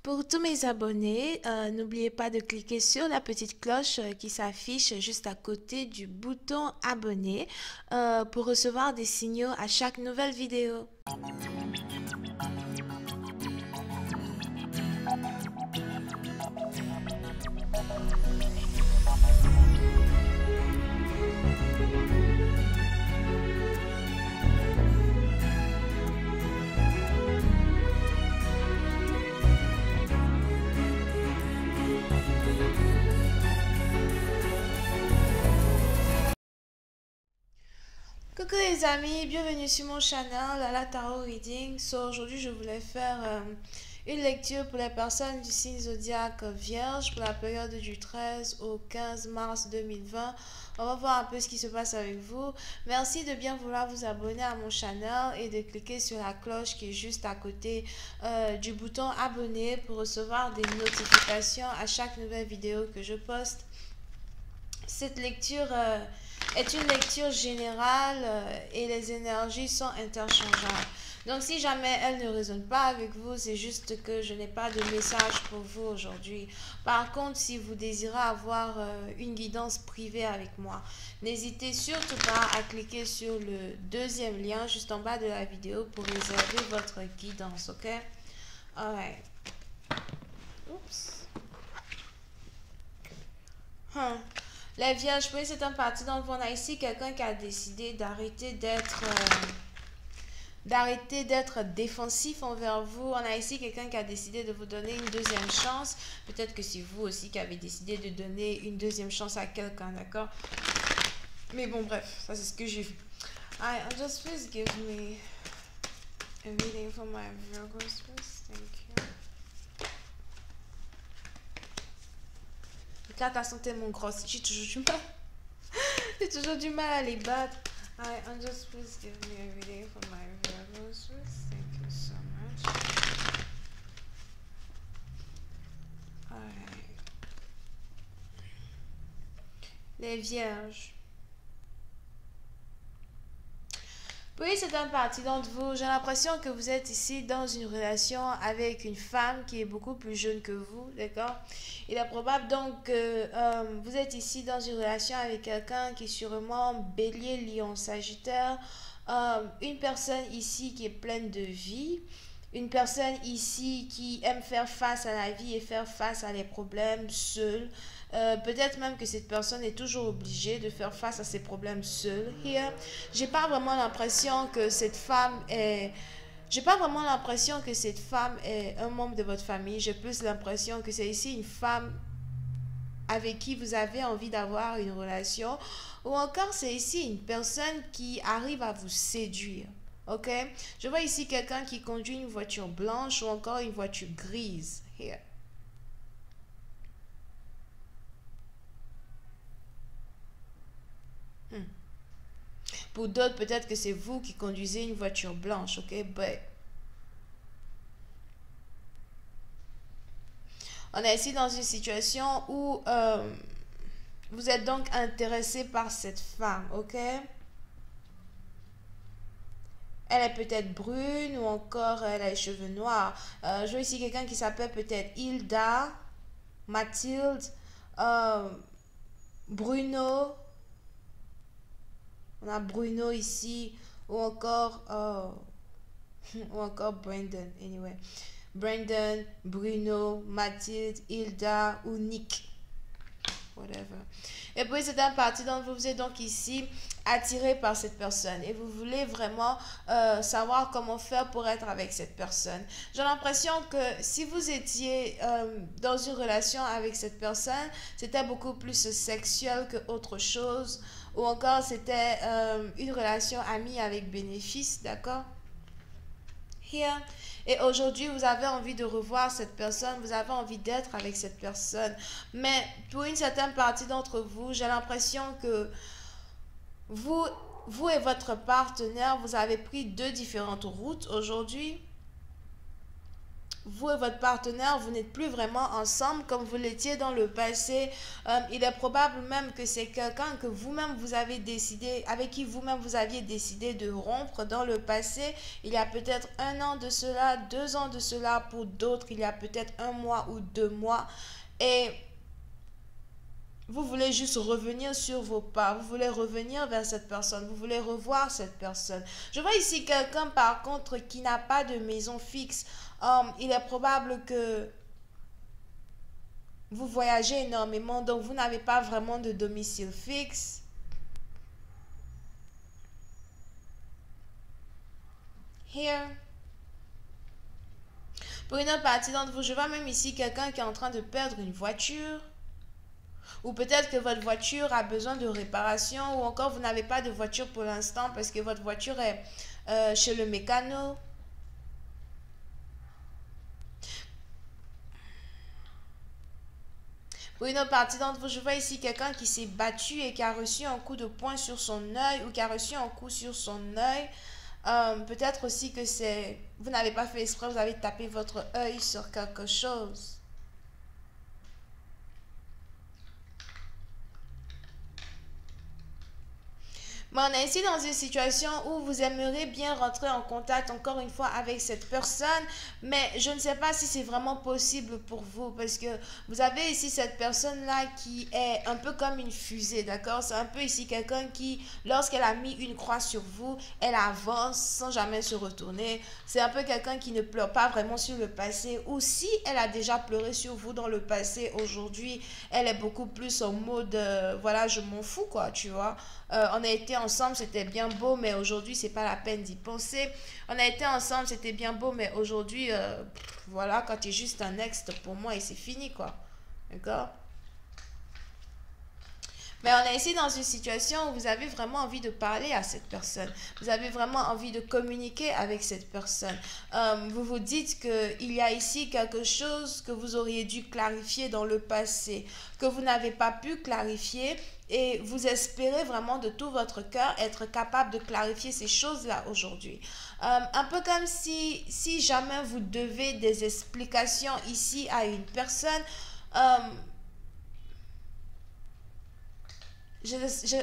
Pour tous mes abonnés, n'oubliez pas de cliquer sur la petite cloche qui s'affiche juste à côté du bouton abonner pour recevoir des signaux à chaque nouvelle vidéo. Coucou les amis, bienvenue sur mon channel Lala Tarot Reading. Aujourd'hui je voulais faire une lecture pour les personnes du signe zodiaque Vierge pour la période du 13 au 15 mars 2020. On va voir un peu ce qui se passe avec vous. Merci de bien vouloir vous abonner à mon channel et de cliquer sur la cloche qui est juste à côté du bouton abonner pour recevoir des notifications à chaque nouvelle vidéo que je poste. Cette lecture est une lecture générale et les énergies sont interchangeables. Donc si jamais elle ne résonne pas avec vous, c'est juste que je n'ai pas de message pour vous aujourd'hui. Par contre, si vous désirez avoir une guidance privée avec moi, n'hésitez surtout pas à cliquer sur le deuxième lien juste en bas de la vidéo pour réserver votre guidance, ok? Alright. Oups. Les vierges, oui, c'est un parti dans le fond. On a ici quelqu'un qui a décidé d'arrêter d'être défensif envers vous. On a ici quelqu'un qui a décidé de vous donner une deuxième chance. Peut-être que c'est vous aussi qui avez décidé de donner une deuxième chance à quelqu'un, d'accord? Mais bon, bref, ça c'est ce que j'ai vu. Alright, just please give me a reading for my Virgos, please. Thank you. Les cartes sont tellement grosses. J'ai toujours du mal. J'ai toujours du mal à les battre. And just please give me a reading for my Virgos. Thank you so much. Alright. Les vierges. Oui, c'est un parti d'entre vous. J'ai l'impression que vous êtes ici dans une relation avec une femme qui est beaucoup plus jeune que vous, d'accord? Il est probable donc que vous êtes ici dans une relation avec quelqu'un qui est sûrement Bélier, Lion, Sagittaire. Une personne ici qui est pleine de vie. Une personne ici qui aime faire face à la vie et faire face à les problèmes seule. Peut-être même que cette personne est toujours obligée de faire face à ses problèmes seule. Here, j'ai pas vraiment l'impression que cette femme est... J'ai pas vraiment l'impression que cette femme est un membre de votre famille. J'ai plus l'impression que c'est ici une femme avec qui vous avez envie d'avoir une relation. Ou encore c'est ici une personne qui arrive à vous séduire. Ok? Je vois ici quelqu'un qui conduit une voiture blanche ou encore une voiture grise. Here. Pour d'autres, peut-être que c'est vous qui conduisez une voiture blanche, ok? But on est ici dans une situation où vous êtes donc intéressé par cette femme, ok? Elle est peut-être brune ou encore elle a les cheveux noirs. Je vois ici quelqu'un qui s'appelle peut-être Hilda, Mathilde, Bruno. On a Bruno ici ou encore ou encore Brandon. Anyway, Brandon, Bruno, Mathilde, Hilda ou Nick. Whatever. Et puis c'est un parti dont vous êtes donc ici attiré par cette personne et vous voulez vraiment savoir comment faire pour être avec cette personne. J'ai l'impression que si vous étiez dans une relation avec cette personne, c'était beaucoup plus sexuel que autre chose ou encore c'était une relation amie avec bénéfice, d'accord? Here. Et aujourd'hui, vous avez envie de revoir cette personne, vous avez envie d'être avec cette personne. Mais pour une certaine partie d'entre vous, j'ai l'impression que vous et votre partenaire, vous avez pris deux différentes routes aujourd'hui. vous et votre partenaire, vous n'êtes plus vraiment ensemble comme vous l'étiez dans le passé. Il est probable même que c'est quelqu'un que vous-même vous avez décidé, avec qui vous-même vous aviez décidé de rompre dans le passé. Il y a peut-être 1 an de cela, 2 ans de cela, pour d'autres, il y a peut-être 1 mois ou 2 mois. Et vous voulez juste revenir sur vos pas, vous voulez revenir vers cette personne, vous voulez revoir cette personne. Je vois ici quelqu'un par contre qui n'a pas de maison fixe. Il est probable que vous voyagez énormément, donc vous n'avez pas vraiment de domicile fixe. Here. Pour une autre partie d'entre vous, je vois même ici quelqu'un qui est en train de perdre une voiture. Ou peut-être que votre voiture a besoin de réparation, ou encore vous n'avez pas de voiture pour l'instant parce que votre voiture est chez le mécano. Pour une autre partie d'entre vous, je vois ici quelqu'un qui s'est battu et qui a reçu un coup de poing sur son œil ou qui a reçu un coup sur son œil. Peut-être aussi que c'est... Vous n'avez pas fait exprès, vous avez tapé votre œil sur quelque chose. Mais on est ici dans une situation où vous aimeriez bien rentrer en contact encore une fois avec cette personne, mais je ne sais pas si c'est vraiment possible pour vous parce que vous avez ici cette personne-là qui est un peu comme une fusée, d'accord? C'est un peu ici quelqu'un qui, lorsqu'elle a mis une croix sur vous, elle avance sans jamais se retourner. C'est un peu quelqu'un qui ne pleure pas vraiment sur le passé, ou si elle a déjà pleuré sur vous dans le passé, aujourd'hui, elle est beaucoup plus en mode, voilà, je m'en fous, quoi, tu vois. On a été ensemble, c'était bien beau, mais aujourd'hui, c'est pas la peine d'y penser. On a été ensemble, c'était bien beau, mais aujourd'hui, voilà, quand tu es juste un ex, pour moi, et c'est fini, quoi. D'accord? Mais on est ici dans une situation où vous avez vraiment envie de parler à cette personne. Vous avez vraiment envie de communiquer avec cette personne. Vous vous dites qu'il y a ici quelque chose que vous auriez dû clarifier dans le passé, que vous n'avez pas pu clarifier, et vous espérez vraiment de tout votre cœur être capable de clarifier ces choses-là aujourd'hui. Un peu comme si jamais vous devez des explications ici à une personne, en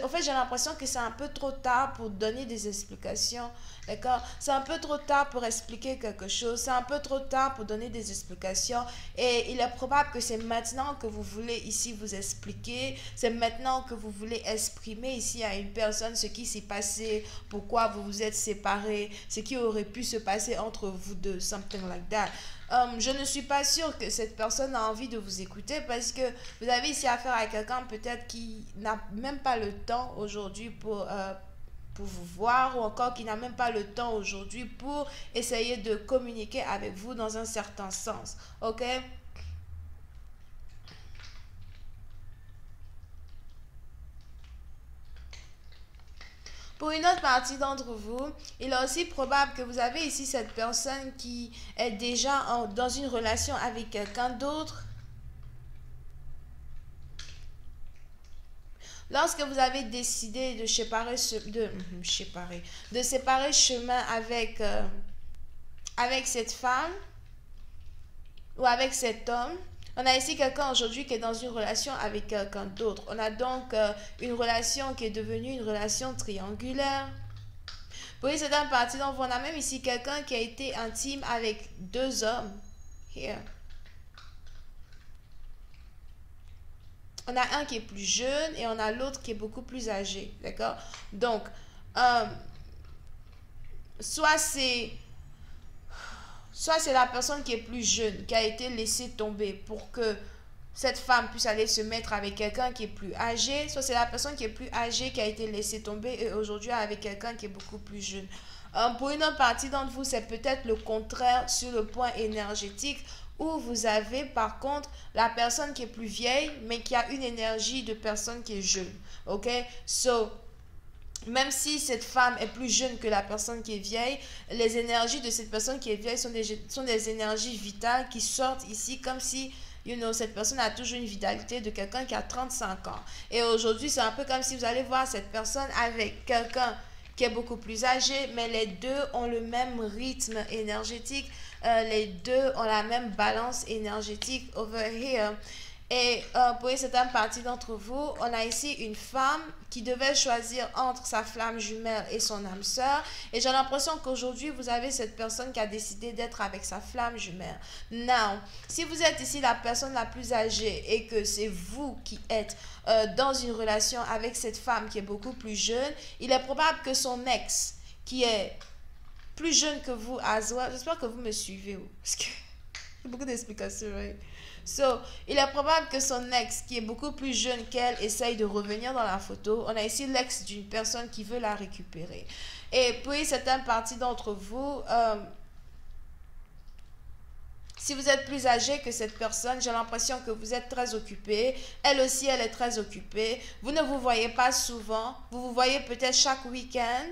fait, j'ai l'impression que c'est un peu trop tard pour donner des explications, d'accord? C'est un peu trop tard pour expliquer quelque chose, c'est un peu trop tard pour donner des explications, et il est probable que c'est maintenant que vous voulez ici vous expliquer, c'est maintenant que vous voulez exprimer ici à une personne ce qui s'est passé, pourquoi vous vous êtes séparés, ce qui aurait pu se passer entre vous deux, something like that. Je ne suis pas sûre que cette personne a envie de vous écouter parce que vous avez ici affaire à quelqu'un peut-être qui n'a même pas le temps aujourd'hui pour vous voir, ou encore qui n'a même pas le temps aujourd'hui pour essayer de communiquer avec vous dans un certain sens. Ok? Pour une autre partie d'entre vous, il est aussi probable que vous avez ici cette personne qui est déjà dans une relation avec quelqu'un d'autre. Lorsque vous avez décidé de séparer chemin avec cette femme ou avec cet homme, on a ici quelqu'un aujourd'hui qui est dans une relation avec quelqu'un d'autre. On a donc une relation qui est devenue une relation triangulaire. Pour une certaine partie, donc on a même ici quelqu'un qui a été intime avec 2 hommes. Here. On a un qui est plus jeune et on a l'autre qui est beaucoup plus âgé. D'accord? Donc, soit c'est la personne qui est plus jeune qui a été laissée tomber pour que cette femme puisse aller se mettre avec quelqu'un qui est plus âgé, soit c'est la personne qui est plus âgée qui a été laissée tomber et aujourd'hui avec quelqu'un qui est beaucoup plus jeune. Pour une autre partie d'entre vous, c'est peut-être le contraire sur le point énergétique, où vous avez par contre la personne qui est plus vieille mais qui a une énergie de personne qui est jeune. Ok? So, même si cette femme est plus jeune que la personne qui est vieille, les énergies de cette personne qui est vieille sont des énergies vitales qui sortent ici comme si, cette personne a toujours une vitalité de quelqu'un qui a 35 ans. Et aujourd'hui, c'est un peu comme si vous allez voir cette personne avec quelqu'un qui est beaucoup plus âgé, mais les deux ont le même rythme énergétique, les deux ont la même balance énergétique over here. Et pour une certaine partie d'entre vous, on a ici une femme qui devait choisir entre sa flamme jumelle et son âme sœur. Et j'ai l'impression qu'aujourd'hui, vous avez cette personne qui a décidé d'être avec sa flamme jumelle. Now, si vous êtes ici la personne la plus âgée et que c'est vous qui êtes dans une relation avec cette femme qui est beaucoup plus jeune, il est probable que son ex, qui est plus jeune que vous, as well, j'espère que vous me suivez, parce que il y a beaucoup d'explications, right? So, il est probable que son ex, qui est beaucoup plus jeune qu'elle, essaye de revenir dans la photo. On a ici l'ex d'une personne qui veut la récupérer. Et puis, certaines parties d'entre vous, si vous êtes plus âgé que cette personne, j'ai l'impression que vous êtes très occupé. Elle aussi, elle est très occupée. Vous ne vous voyez pas souvent. Vous vous voyez peut-être chaque week-end.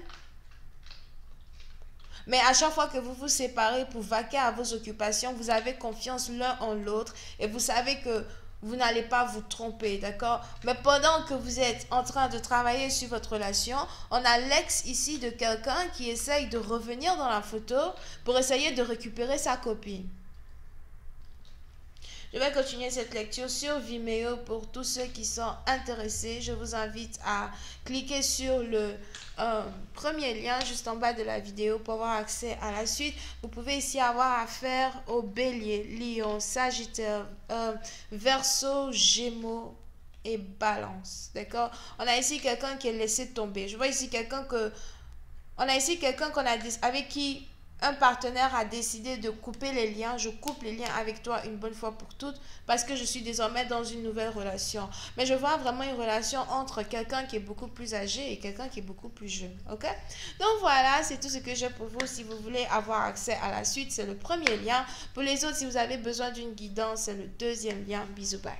Mais à chaque fois que vous vous séparez pour vaquer à vos occupations, vous avez confiance l'un en l'autre et vous savez que vous n'allez pas vous tromper, d'accord? Mais pendant que vous êtes en train de travailler sur votre relation, on a l'ex ici de quelqu'un qui essaye de revenir dans la photo pour essayer de récupérer sa copine. Je vais continuer cette lecture sur Vimeo pour tous ceux qui sont intéressés. Je vous invite à cliquer sur le premier lien juste en bas de la vidéo pour avoir accès à la suite. Vous pouvez ici avoir affaire au Bélier, Lion, Sagittaire, Verseau, Gémeaux et Balance. D'accord? On a ici quelqu'un qui est laissé tomber. Je vois ici quelqu'un avec qui un partenaire a décidé de couper les liens. Je coupe les liens avec toi une bonne fois pour toutes parce que je suis désormais dans une nouvelle relation. Mais je vois vraiment une relation entre quelqu'un qui est beaucoup plus âgé et quelqu'un qui est beaucoup plus jeune. Ok? Donc voilà, c'est tout ce que j'ai pour vous. Si vous voulez avoir accès à la suite, c'est le premier lien. Pour les autres, si vous avez besoin d'une guidance, c'est le deuxième lien. Bisous, bye.